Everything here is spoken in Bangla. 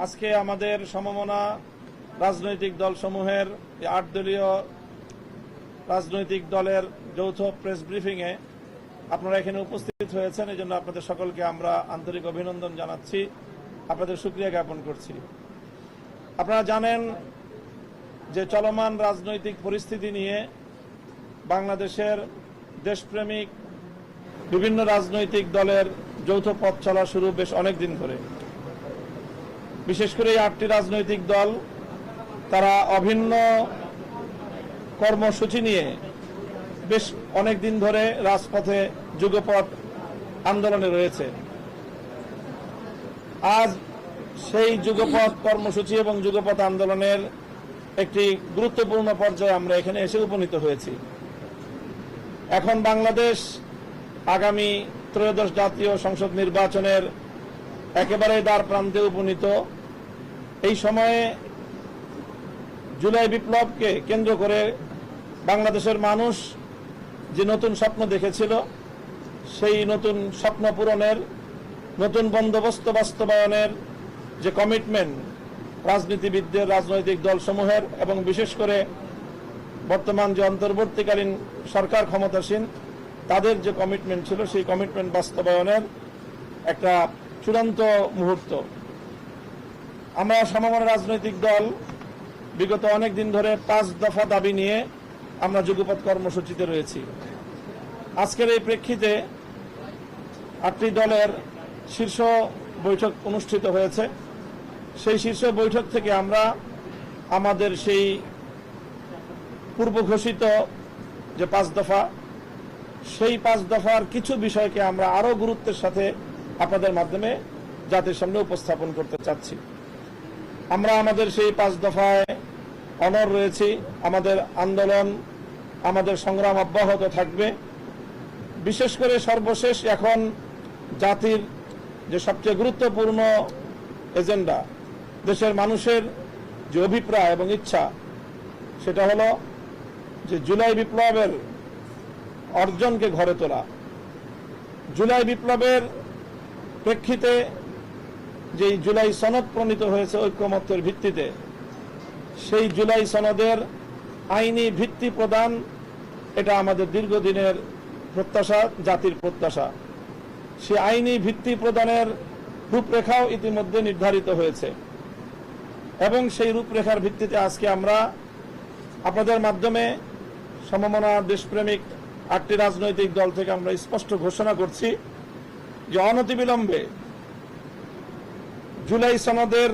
আজকে আমাদের সমমনা রাজনৈতিক দলসমূহের 8 দলীয় রাজনৈতিক দলের যৌথ প্রেস ব্রিফিংয়ে আপনারা এখানে উপস্থিত হয়েছেন, এই জন্য আপনাদের সকলকে আমরা আন্তরিক অভিনন্দন জানাচ্ছি, আপনাদের শুকরিয়া জ্ঞাপন করছি। আপনারা জানেন যে চলমান রাজনৈতিক পরিস্থিতি নিয়ে বাংলাদেশের দেশপ্রেমিক বিভিন্ন রাজনৈতিক দলের যৌথ পথ চলা শুরু বেশ অনেক দিন ধরে। বিশেষ করে এই 8টি রাজনৈতিক দল তারা অভিন্ন কর্মসূচি নিয়ে বেশ অনেক দিন ধরে রাজপথে যুগপৎ আন্দোলনে রয়েছে। আজ সেই যুগপৎ কর্মসূচি এবং যুগপৎ আন্দোলনের একটি গুরুত্বপূর্ণ পর্যায়ে আমরা এখানে এসে উপনীত হয়েছি। এখন বাংলাদেশ আগামী ত্রয়োদশ জাতীয় সংসদ নির্বাচনের একেবারে দ্বার প্রান্তে উপনীত। এই সময়ে জুলাই বিপ্লবকে কেন্দ্র করে বাংলাদেশের মানুষ যে নতুন স্বপ্ন দেখেছিল, সেই নতুন স্বপ্ন পূরণের, নতুন বন্দোবস্ত বাস্তবায়নের যে কমিটমেন্ট রাজনীতিবিদদের, রাজনৈতিক দলসমূহের এবং বিশেষ করে বর্তমান যে অন্তর্বর্তীকালীন সরকার ক্ষমতাসীন তাদের যে কমিটমেন্ট ছিল, সেই কমিটমেন্ট বাস্তবায়নের একটা চূড়ান্ত মুহূর্ত। আমরা সমমনা রাজনৈতিক দল বিগত অনেক দিন ধরে 5 দফা দাবি নিয়ে আমরা যুগপৎ কর্মসূচিতে রয়েছি। আজকের এই প্রেক্ষিতে 8টি দলের শীর্ষ বৈঠক অনুষ্ঠিত হয়েছে। সেই শীর্ষ বৈঠক থেকে আমরা আমাদের সেই পূর্ব ঘোষিত যে 5 দফা, সেই 5 দফার কিছু বিষয়কে আমরা আরো গুরুত্বের সাথে আপনাদের মাধ্যমে জাতির সামনে উপস্থাপন করতে চাচ্ছি। আমরা আমাদের সেই 5 দফায় অনড় রয়েছি। আমাদের আন্দোলন, আমাদের সংগ্রাম অব্যাহত থাকবে। বিশেষ করে সর্বশেষ এখন জাতির যে সবচেয়ে গুরুত্বপূর্ণ এজেন্ডা, দেশের মানুষের যে অভিপ্রায় এবং ইচ্ছা, সেটা হলো যে জুলাই বিপ্লবের অর্জনকে ঘরে তোলা। জুলাই বিপ্লবের প্রেক্ষিতে যে জুলাই সনদ প্রণীত হয়েছে ঐক্যমত্যের ভিত্তিতে, সেই জুলাই সনদের আইনি ভিত্তি প্রদান, এটা আমাদের দীর্ঘদিনের প্রত্যাশা, জাতির প্রত্যাশা। সেই আইনি ভিত্তি প্রদানের রূপরেখাও ইতিমধ্যে নির্ধারিত হয়েছে এবং সেই রূপরেখার ভিত্তিতে আজকে আমরা আপনাদের মাধ্যমে সমমনা দেশপ্রেমিক 8টি রাজনৈতিক দল থেকে আমরা স্পষ্ট ঘোষণা করছি যে অনতিবিলম্বে জুলাই সনদের